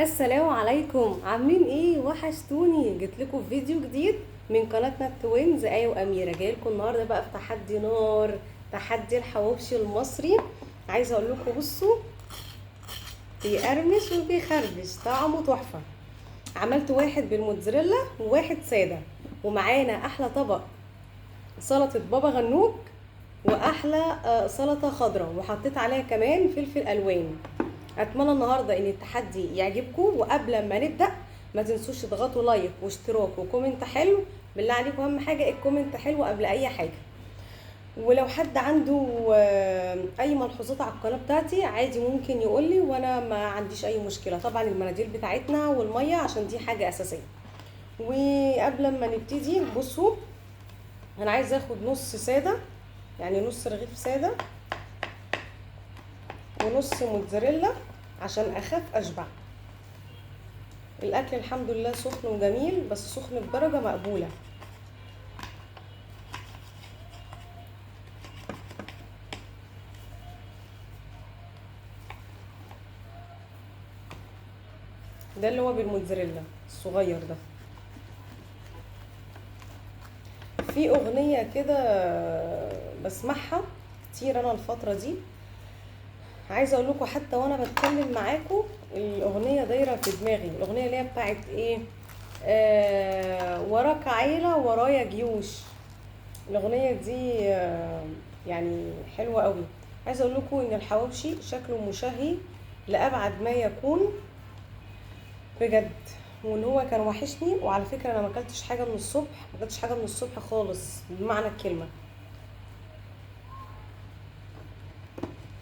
السلام عليكم، عاملين ايه؟ وحشتوني. جيت لكم في فيديو جديد من قناتنا التوينز ايه واميره. جاي لكم النهارده بقى في تحدي نار، تحدي الحواوشي المصري. عايزه اقول لكم بصوا، بيقرمش وبيخربش، طعمه تحفه. عملت واحد بالموتزاريلا وواحد ساده، ومعانا احلى طبق سلطه بابا غنوج، واحلى سلطه خضراء، وحطيت عليها كمان فلفل الوان. اتمنى النهارده ان التحدي يعجبكم، وقبل ما نبدا ما تنسوش تضغطوا لايك واشتراك وكومنت حلو. بالله عليكم اهم حاجه الكومنت حلو قبل اي حاجه. ولو حد عنده اي ملحوظات على القناه بتاعتي عادي ممكن يقول لي، وانا ما عنديش اي مشكله. طبعا المناديل بتاعتنا والميه عشان دي حاجه اساسيه. وقبل ما نبتدي بصوا، انا عايزه اخد نص ساده، يعني نص رغيف ساده ونص موتزاريلا عشان اخاف اشبع. الاكل الحمد لله سخن وجميل، بس سخن بدرجه مقبوله. ده اللي هو بالموتزاريلا الصغير ده. في اغنيه كده بسمعها كتير انا الفتره دي، عايزه اقول لكم حتى وانا بتكلم معاكم الاغنيه دايره في دماغي. الاغنيه اللي هي بتاعت ايه؟ وراك عيله ورايا جيوش. الاغنيه دي يعني حلوه قوي. عايزه اقول لكم ان الحواوشي شكله مشهي لابعد ما يكون بجد، وان هو كان وحشني. وعلى فكره انا ما اكلتش حاجه من الصبح، ما اكلتش حاجه من الصبح خالص بمعنى الكلمه.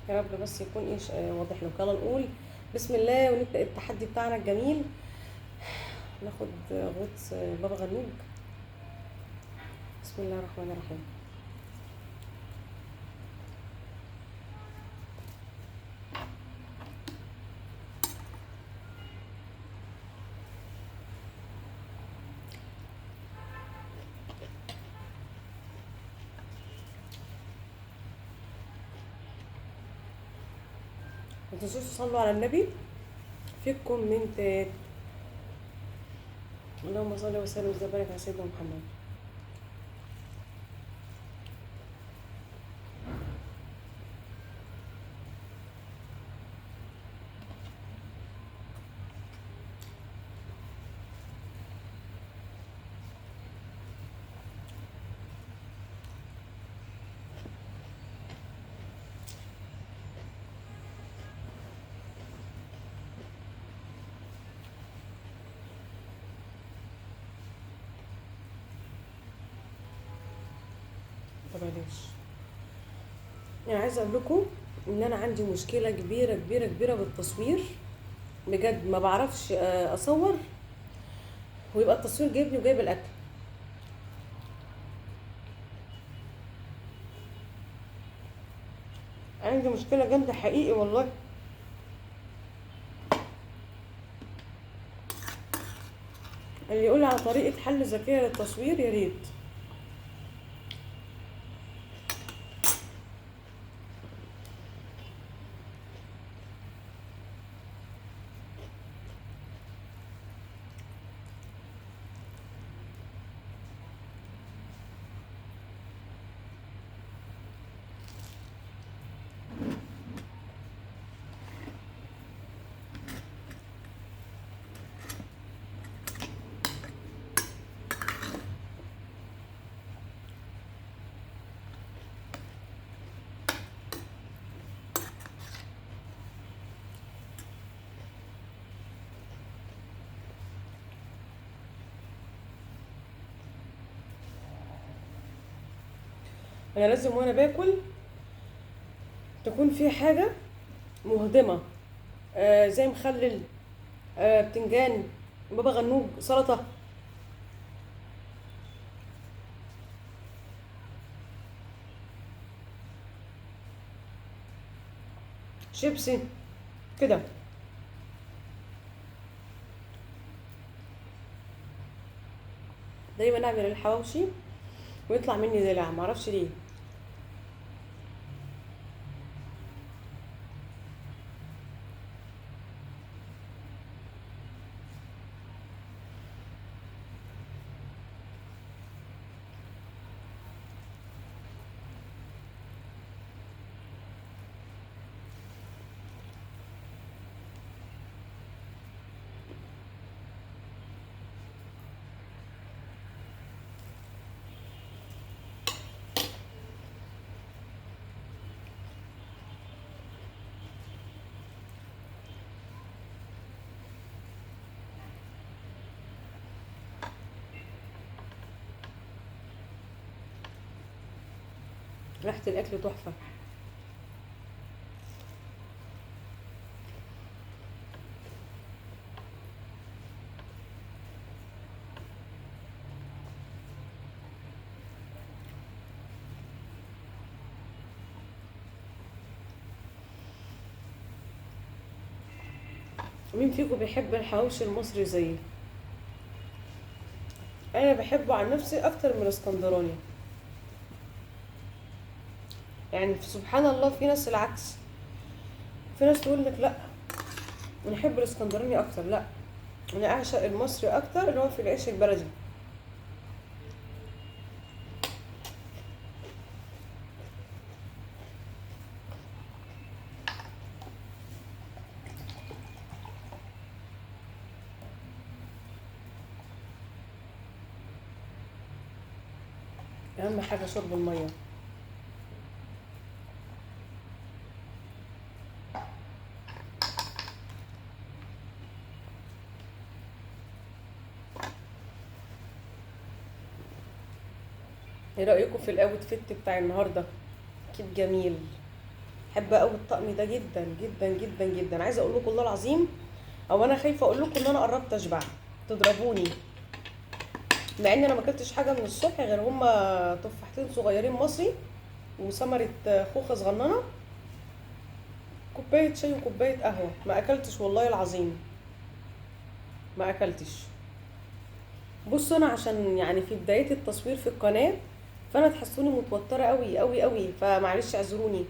يا رب بس يكون ايه واضح له. يلا نقول بسم الله ونبدا التحدي بتاعنا الجميل. ناخد غطس بابا غنوج. بسم الله الرحمن الرحيم. ما تنسوش تصلوا على النبي في الكومنتات. اللهم صل وسلم وبارك على سيدنا محمد. بلاش. يعني عايزه اقول لكم ان انا عندي مشكله كبيره كبيره كبيره بالتصوير. بجد ما بعرفش اصور ويبقى التصوير جايبني وجايب الاكل. عندي مشكله جامده حقيقي والله. اللي يقول لي على طريقه حل ذكيه للتصوير يا ريت. انا لازم وانا باكل تكون في حاجه مهضمه، زي مخلل، بتنجان، بابا غنوج، سلطه، شيبسي كده. دايما اعمل الحواوشي ويطلع مني دلع، معرفش ليه. ريحه الاكل تحفه. مين فيكم بيحب الحواوشي المصري زيي؟ انا بحبه عن نفسي اكتر من الاسكندراني. يعني سبحان الله، في ناس العكس، في ناس تقول لك لا انا احب الاسكندراني اكتر. لا، انا اعشق المصري اكتر، اللي هو في العيش البلدي. اهم حاجه شرب الميه. ايه رايكم في الاوت فيت بتاع النهارده؟ اكيد جميل. بحب قوي الطقم ده جدا جدا جدا جدا. عايزه اقول لكم والله العظيم، او انا خايفه اقول لكم ان انا قربت اشبع تضربوني، مع ان انا ما اكلتش حاجه من الصبح غير هما تفاحتين صغيرين مصري وثمره خوخه صغننه، كوبايه شاي وكوبايه قهوه. ما اكلتش والله العظيم، ما اكلتش. بصوا انا عشان يعني في بدايه التصوير في القناه، فانا تحسوني متوتره قوي قوي قوي، فمعلش اعذروني.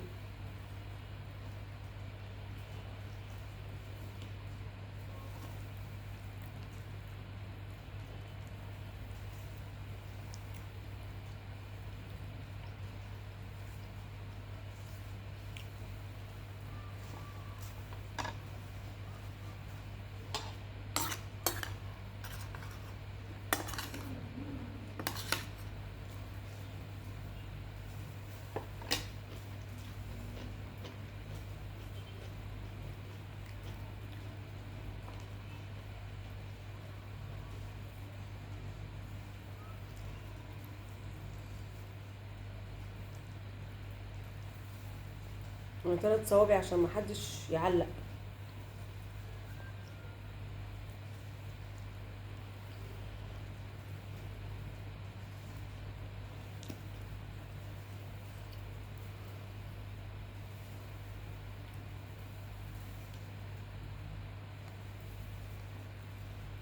انا 3 صوابع عشان ما حدش يعلق.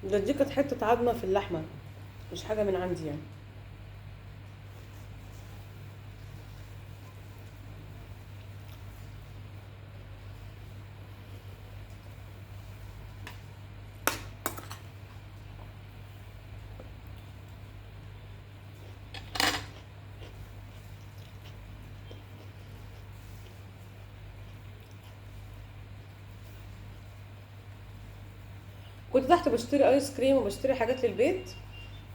دي كانت حته عظمه في اللحمه، مش حاجه من عندي يعني. كنت تحت بشتري ايس كريم وبشتري حاجات للبيت،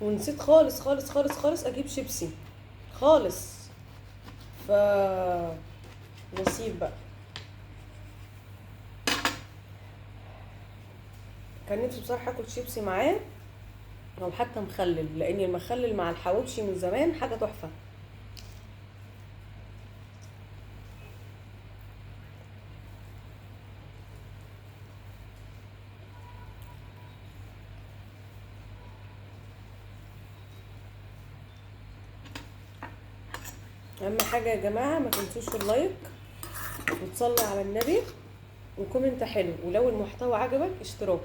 ونسيت خالص خالص خالص خالص اجيب شيبسي خالص. ف نسيب بقى. كان نفسي بصراحه اكل شيبسي معاه، او حتى مخلل، لان المخلل مع الحواوشي من زمان حاجه تحفه. اهم حاجه يا جماعه ما تنسوش اللايك وتصلي على النبي وكومنت حلو، ولو المحتوى عجبك اشتراك.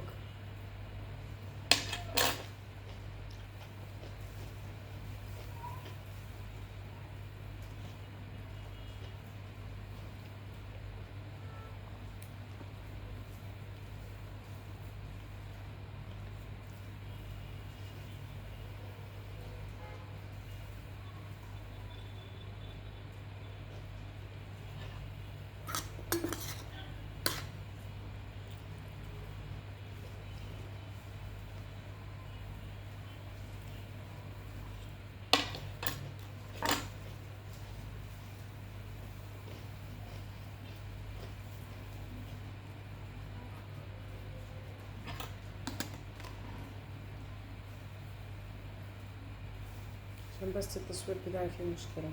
عشان بس التصوير بتاعي فيه مشكله.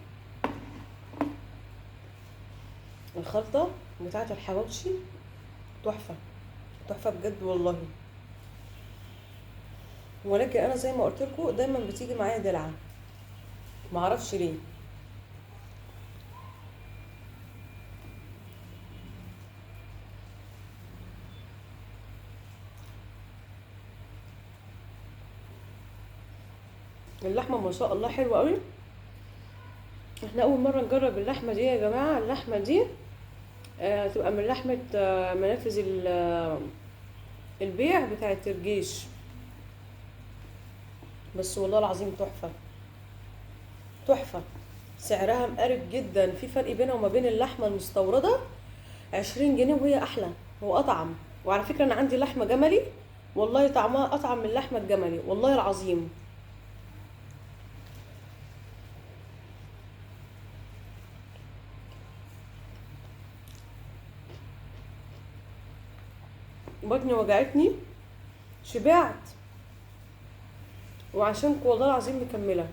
الخلطه بتاعه الحواوشي تحفه، تحفه بجد والله. ولكن انا زي ما قلت لكم دايما بتيجي معايا دلعه، معرفش ليه. اللحمه ما شاء الله حلوه قوي. احنا اول مره نجرب اللحمه دي يا جماعه. اللحمه دي هتبقى من لحمه منافذ البيع بتاعه الجيش. بس والله العظيم تحفه، تحفه. سعرها مقارب جدا، في فرق بينها وما بين اللحمه المستورده 20 جنيه، وهي احلى واطعم. وعلى فكره انا عندي لحمه جملي، والله طعمها اطعم من اللحمه الجملي والله العظيم. بطني وجعتني، شبعت، وعشانكم والله العظيم مكمله.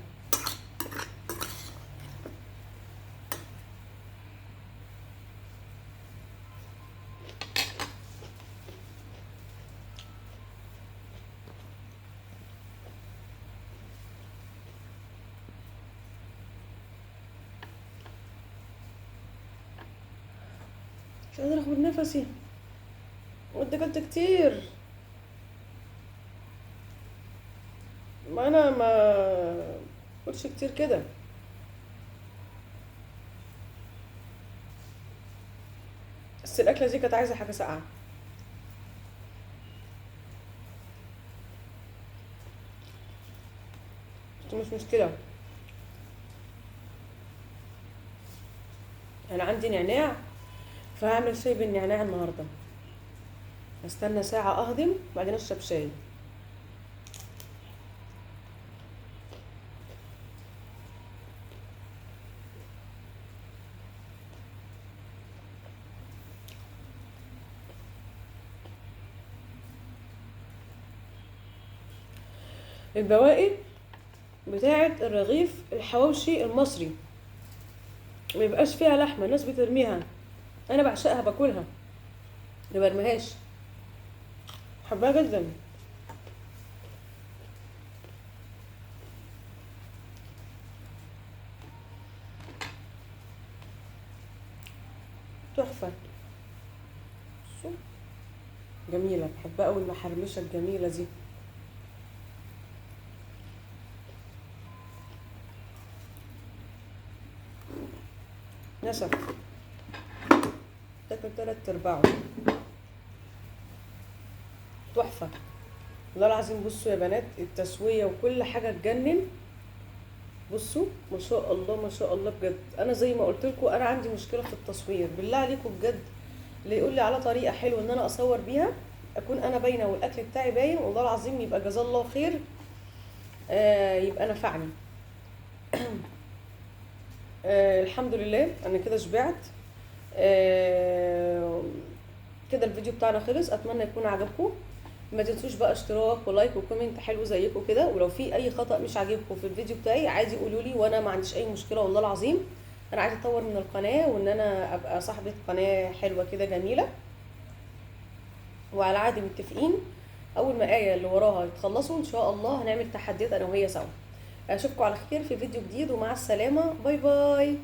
مش قادره اخد نفسي، وانت اكلت كتير. ما انا ما قلتش كتير كده. بس الاكله دي كانت عايزه حاجه ساقعه. بس مش مشكله، انا عندي نعناع، فهعمل شاي بالنعناع النهارده. استنى ساعه اهضم بعدين اشرب شاي. البواقي بتاعه الرغيف الحواوشي المصري ما يبقاش فيها لحمه، الناس بترميها، انا بعشقها باكلها، ما برميهاش، بحبها جدا. تحفه. شو جميله، بحبها قوي المحرمشه الجميله دي. نشف، تاكل 3/4. تحفه والله العظيم. بصوا يا بنات، التسويه وكل حاجه تجنن. بصوا ما شاء الله ما شاء الله بجد. انا زي ما قلت لكم انا عندي مشكله في التصوير، بالله عليكم بجد اللي يقول لي على طريقه حلوه ان انا اصور بيها اكون انا باينه والاكل بتاعي باين، والله العظيم يبقى جزاه الله خير. يبقى نفعني. الحمد لله انا كده شبعت. آه كده الفيديو بتاعنا خلص، اتمنى يكون عجبكم. ما تنسوش بقى اشتراك ولايك وكومنت حلو زيكم كده، ولو في اي خطأ مش عاجبكم في الفيديو بتاعي عادي قولوا لي، وانا ما عنديش اي مشكله والله العظيم. انا عايزه اطور من القناه وان انا ابقى صاحبه قناه حلوه كده جميله. وعلى عادي متفقين اول ما ايه اللي وراها يتخلصوا ان شاء الله هنعمل تحديات انا وهي سوا. اشوفكم على خير في فيديو جديد، ومع السلامه، باي باي.